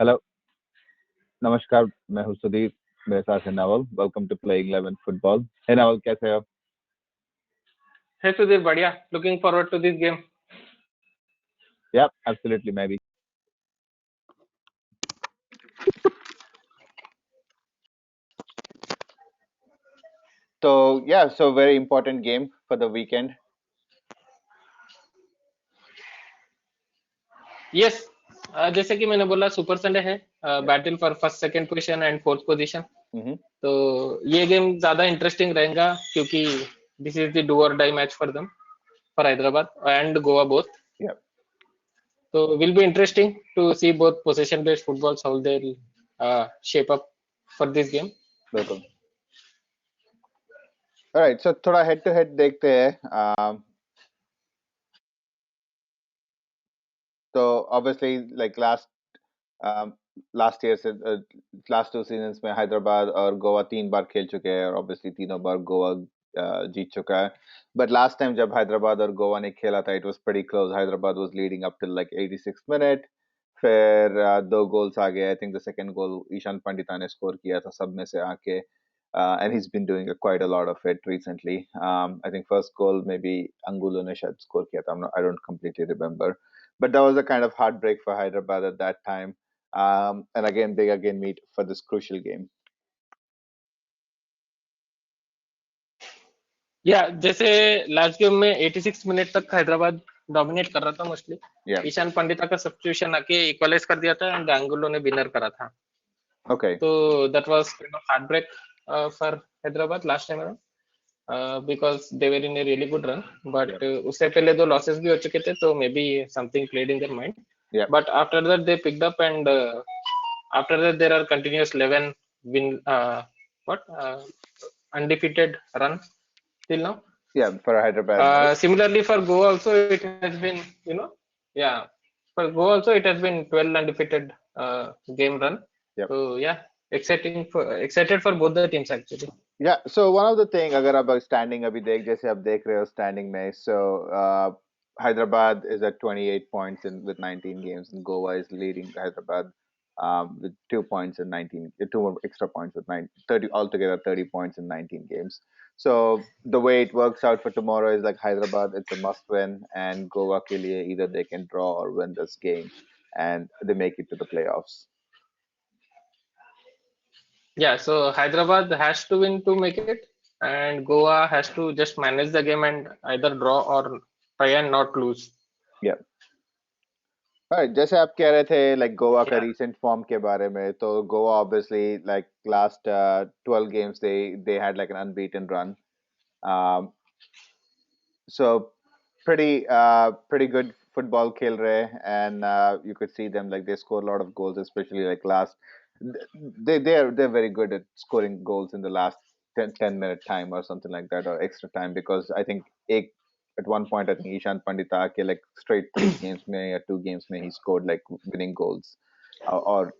Hello, नमस्कार। मैं हूँ सुदीप। मेरे साथ है Naval. Welcome to playing 11 football. Hey Naval, कैसे हो? Hey Sudhir, बढ़िया. Looking forward to this game. Yeah absolutely, मैं भी। तो so very important game for the weekend. Yes, जैसे कि मैंने बोला सुपर संडे है. Battle for first second position and fourth position. Hmm. तो ये गेम ज्यादा इंटरेस्टिंग रहेगा क्योंकि this is the do or die match for them, for Hyderabad and Goa both. Yeah तो will be interesting to see both position based footballs how they shape up for this game. बिल्कुल। Alright, सो थोड़ा head to head देखते हैं। तो obviously like last year से last 2 seasons में हैदराबाद और गोवा 3 बार खेल चुके हैं, और ऑब्वियसली तीनों बार गोवा जीत चुका है। बट लास्ट टाइम जब हैदराबाद और गोवा ने खेला था, it was pretty close. Hyderabad was leading up till like 86 minute. फिर 2 गोल्स आ गए। I think the second goal Ishan Pandita ने स्कोर किया था सब में से आके, and he's been doing quite a lot of it recently. I think first goal maybe Angulo ne shayad score kiya tha. I don't completely remember, but that was a kind of heartbreak for Hyderabad at that time. And again, they again meet for this crucial game. या जैसे last game में 86 minute तक Hyderabad dominate कर रहा था mostly. Yeah. Ishan Pandita का substitution आके equalise कर दिया था एंड एंगुलो ने विनर करा था. Okay. तो that was kind of heartbreak for Hyderabad last time around because they were in a really good run. But उससे पहले 2 लॉसेस भी हो चुके थे, तो maybe something played in their mind. Yeah. But after that they picked up and after that there are continuous 11 win what undefeated run till now. Yeah, for Hyderabad, right? Similarly for Goa also it has been, you know, yeah, for Goa also it has been 12 undefeated game run. Yep. So yeah, excited for both the teams actually. Yeah, so one of the thing, अगर आप standing अभी देख जैसे आप देख रहे हो standing में, so Hyderabad is at 28 points in with 19 games, and Goa is leading Hyderabad with 2 points in 19, two more extra points with 30 altogether 30 points in 19 games. So the way it works out for tomorrow is like Hyderabad, it's a must win, and Goa के लिए either they can draw or win this game, and they make it to the playoffs. Yeah, so Hyderabad has to win to make it, and Goa has to just manage the game and either draw or try and not lose. Yeah. Right, जैसे आप कह रहे थे like Goa का Yeah. Recent form के बारे में, तो Goa obviously like last 12 games they had like an unbeaten run. um so pretty good football खेल रहे हैं, and you could see them like they score a lot of goals, especially like last they're very good at scoring goals in the last 10 minute time or something like that, or extra time, because I think at one point I think Ishan Pandita ke like straight 3 games mein or 2 games mein he scored like winning goals, or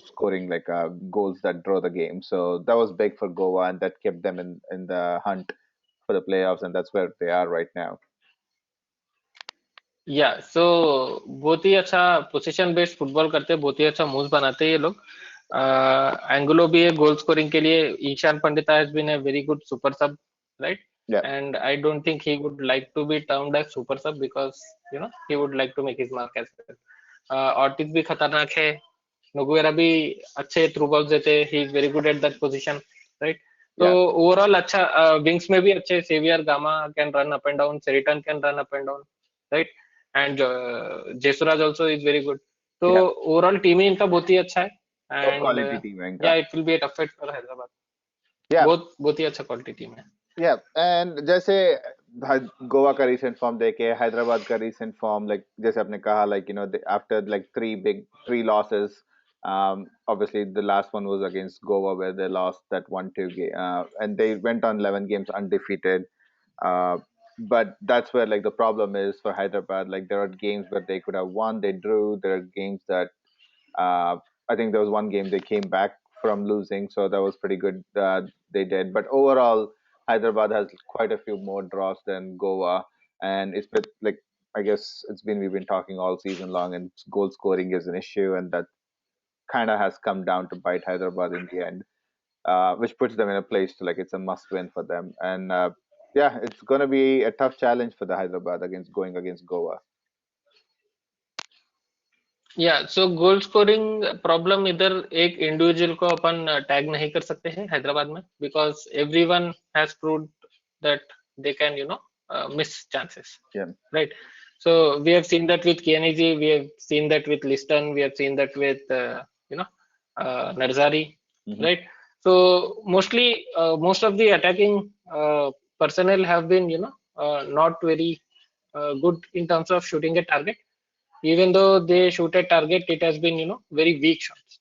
scoring like goals that draw the game. So that was big for Goa, and that kept them in the hunt for the playoffs, and that's where they are right now. या सो बहुत ही अच्छा position based football करते हैं, बहुत ही अच्छा move बनाते हैं ये लोग. एंगुलो भी है गोल स्कोरिंग के लिए. Ishan Pandita has been a very good super sub, right? Yeah. And I don't think he would like to be termed as super sub because he would like to make his mark as well. Ortiz भी खतरनाक है. नोगुएरा भी अच्छे through balls देते हैं. He is very good at that position, right? तो Yeah. Overall अच्छा. Wings में भी अच्छे. Xavier Gama can run up and down. Seriton can run up and down, right? And Jesuraj also is very good. तो Yeah. ओवरऑल टीम ही इनका बहुत ही अच्छा है. Top एंड quality team है या इनका. It will be a tough fight for Hyderabad. Yeah. बहुत बहुत ही अच्छा क्वालिटी टीम है. Yeah, and जैसे गोवा का recent form देखे, हैदराबाद का recent form, like जैसे आपने कहा, like after like three losses, obviously the last one was against Goa where they lost that 1-2 game, and they went on 11 games undefeated. Uh, but that's where like the problem is for Hyderabad. Like there are games where they could have won, they drew. There are games that uh, I think there was one game they came back from losing, so that was pretty good. They did, but overall, Hyderabad has quite a few more draws than Goa, and it's like I guess we've been talking all season long, and goal scoring is an issue, and that kind of has come down to bite Hyderabad in the end, which puts them in a place to like it's a must win for them. And yeah, it's going to be a tough challenge for the Hyderabad against going against Goa. या सो goal scoring problem इधर एक individual को अपन tag नहीं कर सकते हैं हैदराबाद में because everyone has proved that they can miss chances Yeah. right. So we have seen that with Kianiji, we have seen that with Liston, we have seen that with Narzari, Mhm. right? So mostly most of the attacking personnel have been not very good in terms of shooting a target. Even though they shoot a target, it has been very weak shots.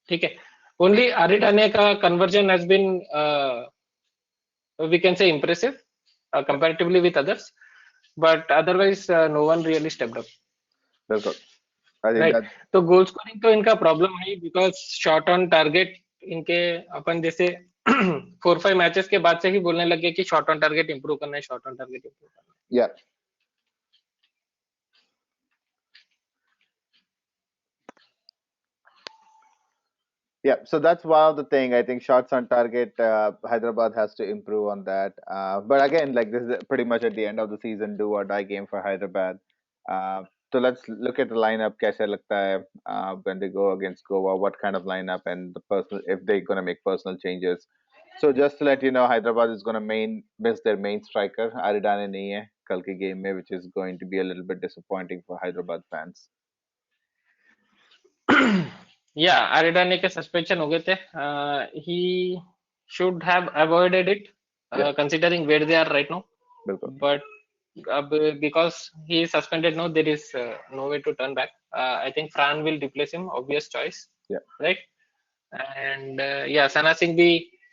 ठीक है. Only Aridane का conversion has been we can say impressive comparatively with others, but otherwise no one really stepped up. बिल्कुल. I think right that तो goal scoring तो इनका problem है because shot on target इनके अपन जैसे 4-5 मैचेस के बाद से ही बोलने लगे कि शॉट ऑन टारगेट इंप्रूव करना है, शॉट ऑन टारगेट इंप्रूव करना yeah. Yeah, so that's one of the thing. I think shots on target. Hyderabad has to improve on that. But again, like this is pretty much at the end of the season, do or die game for Hyderabad. Uh, so let's look at the lineup. Kaisa lagta hai when they go against Goa? What kind of lineup and the personal if they're gonna make personal changes? So just to let you know, Hyderabad is gonna miss their main striker Aridane nahi hai kal ke game mein, which is going to be a little bit disappointing for Hyderabad fans. है. या अरिडाने के suspension हो गए थे. He should have avoided it Yeah, considering where they are right now, bilkul. but because he is suspended now, there is no way to turn back. I think Fran will replace him, obvious choice, Yeah, right? And या सना सिंह भी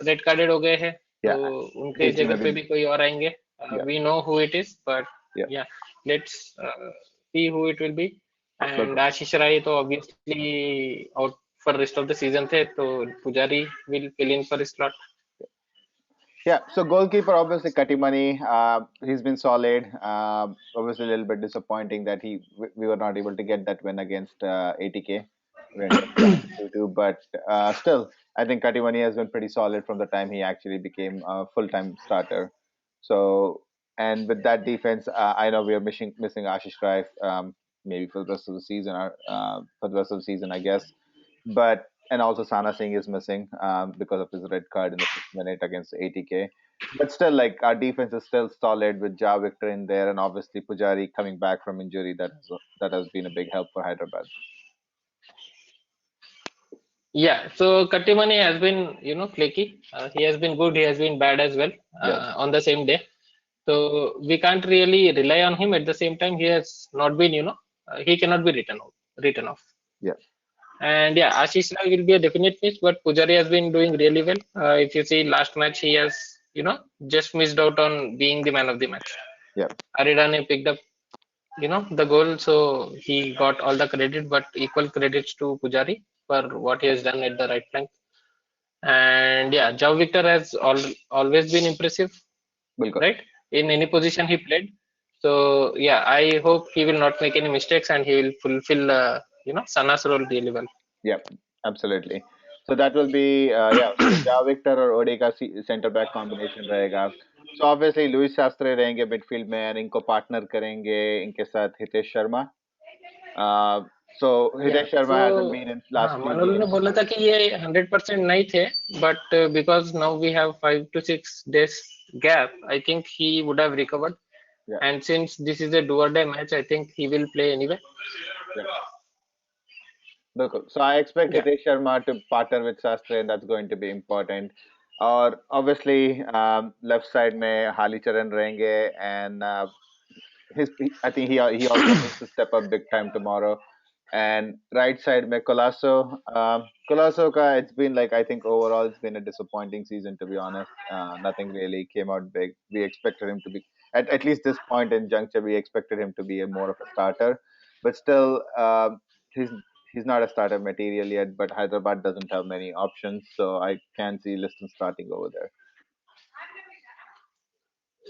red carded हो गए हैं तो yeah. उनके AC जगह mein पे bhi, भी कोई और आएंगे. yeah, we know who it is but yeah. या let's see who it will be. And Bilkul. Ashish Rai तो obviously out for rest of the season थे तो Pujari will fill in for slot. Yeah, so goalkeeper obviously Katimani, he's been solid. Obviously a little bit disappointing that we were not able to get that win against ATK. We ended up losing 2-2, but still, I think Katimani has been pretty solid from the time he actually became a full-time starter. So, and with that defense, I know we are missing Ashish Rai, maybe for the rest of the season, or for the rest of the season, I guess. But and also Sana Singh is missing because of his red card in the 5th minute against ATK. But still, like our defense is still solid with Ja Victor in there, and obviously Pujari coming back from injury. That has been a big help for Hyderabad. Yeah, so Katimani has been, flaky. He has been good, he has been bad as well Yeah, on the same day. So we can't really rely on him. At the same time, he has not been, he cannot be written off. yeah, And yeah, Ashish Rai will be a definite miss, but Pujari has been doing really well. If you see last match, he has, just missed out on being the man of the match. yeah, Aridane picked up, the goal, so he got all the credit, but equal credits to Pujari for what he has done at the right flank. And yeah, Joe Victor has always been impressive, bilkul. right? In any position he played. So yeah, I hope he will not make any mistakes and he will fulfill, Sana's role really well. Yeah, absolutely. So that will be yeah. So Ja Victor और ओडे का centre back combination रहेगा. So obviously Louis Shastri रहेंगे midfield में and इनको partner करेंगे इनके साथ Hitesh Sharma. So Yeah, Hitesh Sharma so hasn't been in हाँ last few मनोज ने games. बोला था कि ये 100% नहीं थे, but because now we have 5 to 6 days gap, I think he would have recovered. Yeah, And since this is a do or die match, I think he will play anyway. yeah. बिल्कुल. So I expect Yeah. Hitesh Sharma to partner with Sastre, and that's going to be important. और obviously left side में हाली चरण रहेंगे and I think he also needs to step up big time tomorrow. And right side में Colasso, Colasso का it's been like I think overall it's been a disappointing season to be honest. Nothing really came out big. We expected him to be at least this point in juncture we expected him to be a more of a starter, but still he's he's not a starter material yet. But Hyderabad doesn't have many options, so I can see Liston starting over there.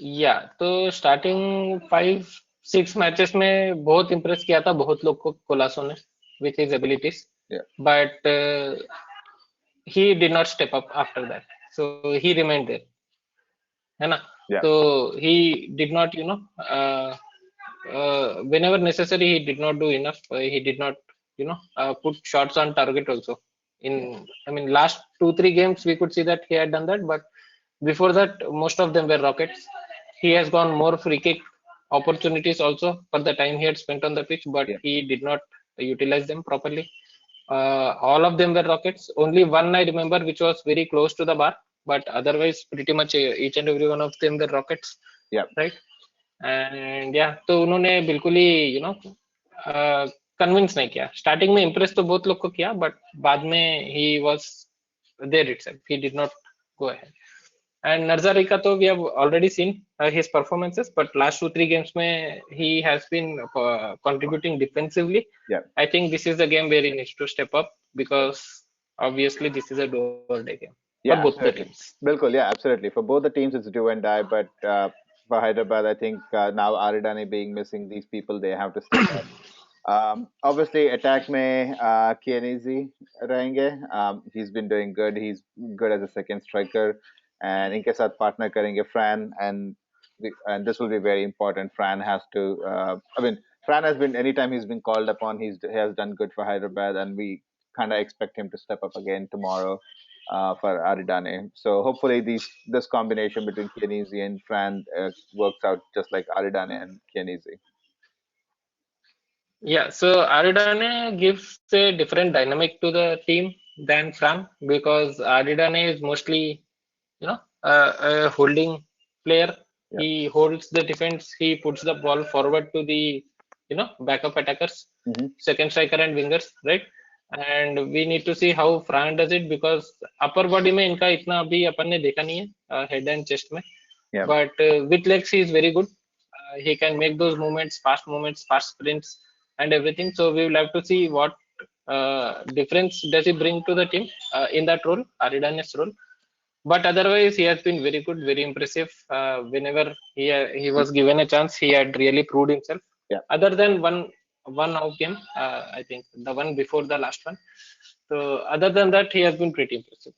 या तो starting 5-6 matches में बहुत impress किया था बहुत लोग को कोलासो ने with his abilities. Yeah. but he did not step up after that. So he remained there. है ना? Yeah. So he did not, whenever necessary, he did not do enough. He did not, put shots on target also. Yeah. I mean, last 2 3 games we could see that he had done that, but before that, most of them were rockets. He has gone more free kick opportunities also for the time he had spent on the pitch, but Yeah. he did not utilize them properly. All of them were rockets. Only one I remember which was very close to the bar, but otherwise, pretty much each and every one of them were rockets, Yeah. right? And या तो उन्होंने बिल्कुल ही convince नहीं किया. Starting में impress तो बहुत लोग को किया, बट बाद में he was there itself. He did not go ahead. And nursery का तो we have already seen his performances, but last 2 3 games में he has been contributing defensively. Yeah. I think this is the game where he needs to step up, because obviously this is a do or die game for Yeah, both the absolutely. teams. Bilkul, yeah, absolutely. For both the teams, it's do and die. But for Hyderabad, I think now Aridane being missing these people, they have to step up. Obviously, attack में Chianese रहेंगे. He's been doing good. He's good as a second striker. And इनके साथ partner करेंगे Fran, and this will be very important. Fran has to. I mean, Fran has been anytime he's been called upon, he has done good for Hyderabad, and we kind of expect him to step up again tomorrow for Aridane. So hopefully this combination between Chianese and Fran works out just like Aridane and Chianese. Yeah, so Aridane gives a different dynamic to the team than Fran, because Aridane is mostly, a holding player. Yeah. He holds the defense. He puts the ball forward to the, backup attackers, Mm-hmm. second striker and wingers, right? And we need to see how Fran does it, because upper body में इनका इतना अभी अपन ने देखा नहीं है, head and chest में. Yeah. But with legs he is very good. He can make those movements, fast sprints, and everything. So we will have to see what difference does he bring to the team in that role, Aridane's role. But otherwise, he has been very good, very impressive. Whenever he was given a chance, he had really proved himself. Yeah. Other than one off game, I think the one before the last one. So other than that, he has been pretty impressive.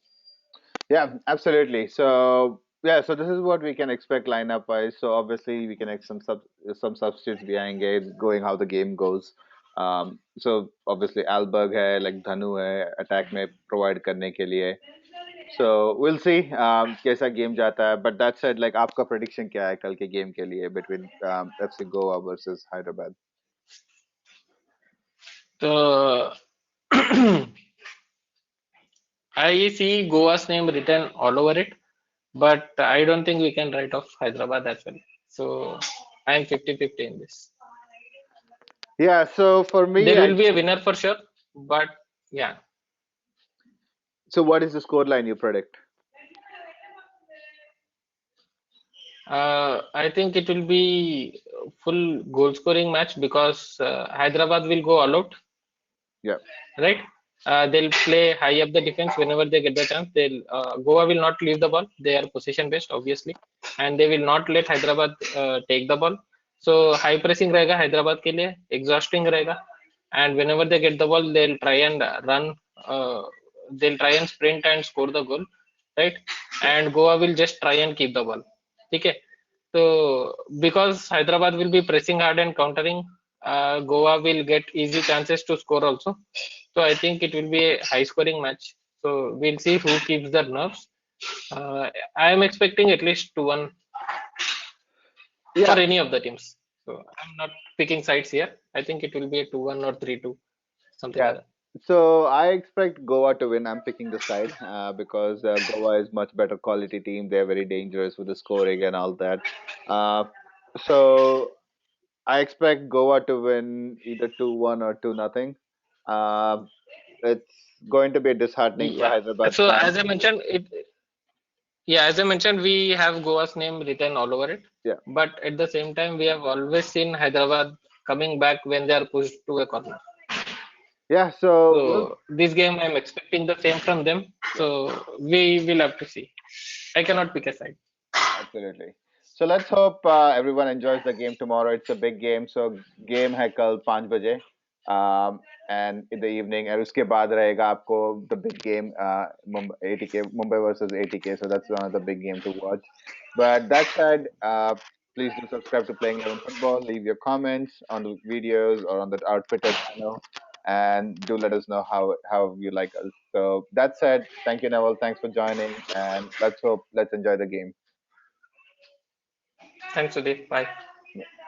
Yeah, absolutely. So yeah, so this is what we can expect lineup wise. So obviously we can expect some substitutes behind it, going how the game goes. So obviously Alberg है, like Dhanu है, attack में provide करने के लिए. So we'll see कैसा game जाता है. But that said, like आपका prediction क्या है कल के game के लिए between FC Goa versus Hyderabad? So I see Goa's name written all over it, but I don't think we can write off Hyderabad as well. So I'm 50-50 in this. Yeah. So for me, There will be a winner for sure, but yeah, so what is the score line you predict? I think it will be full goal scoring match, because Hyderabad will go all out, Yeah. right? They'll play high up the defense whenever they get the chance. They'll Goa will not leave the ball. They are possession based, obviously, and they will not let Hyderabad take the ball. So high pressing रहेगा Hyderabad के लिए, exhausting रहेगा, and whenever they get the ball, they'll try and run. They'll try and sprint and score the goal, right? And Goa will just try and keep the ball. ठीक है? So because Hyderabad will be pressing hard and countering, Goa will get easy chances to score also. So I think it will be a high scoring match. So we'll see who keeps the nerves. I am expecting at least 2-1 for Yeah. any of the teams. So I'm not picking sides here. I think it will be a 2-1 or 3-2, something Yeah. like that. So I expect Goa to win. I'm picking the side because Goa is much better quality team. They're very dangerous with the scoring and all that. Uh, so I expect Goa to win either 2-1 or 2-0. Uh, it's going to be disheartening for Yeah. Hyderabad So fans. as I mentioned, we have Goa's name written all over it. Yeah. But at the same time, we have always seen Hyderabad coming back when they are pushed to a corner. Yeah. So So this game, I'm expecting the same from them. yeah, So we will have to see. I cannot pick a side. absolutely. So let's hope everyone enjoys the game tomorrow. It's a big game. So game है कल 5 बजे. And in the evening, और उसके बाद रहेगा आपको the big game, Mumbai ATK, Mumbai versus ATK. So that's one of the big game to watch. But that said, please do subscribe to Playing 11 Football. Leave your comments on the videos or on our Twitter channel, and do let us know how you like us. So that said, thank you, Neville. Thanks for joining, and let's enjoy the game. Thanks, Sudeep. Bye.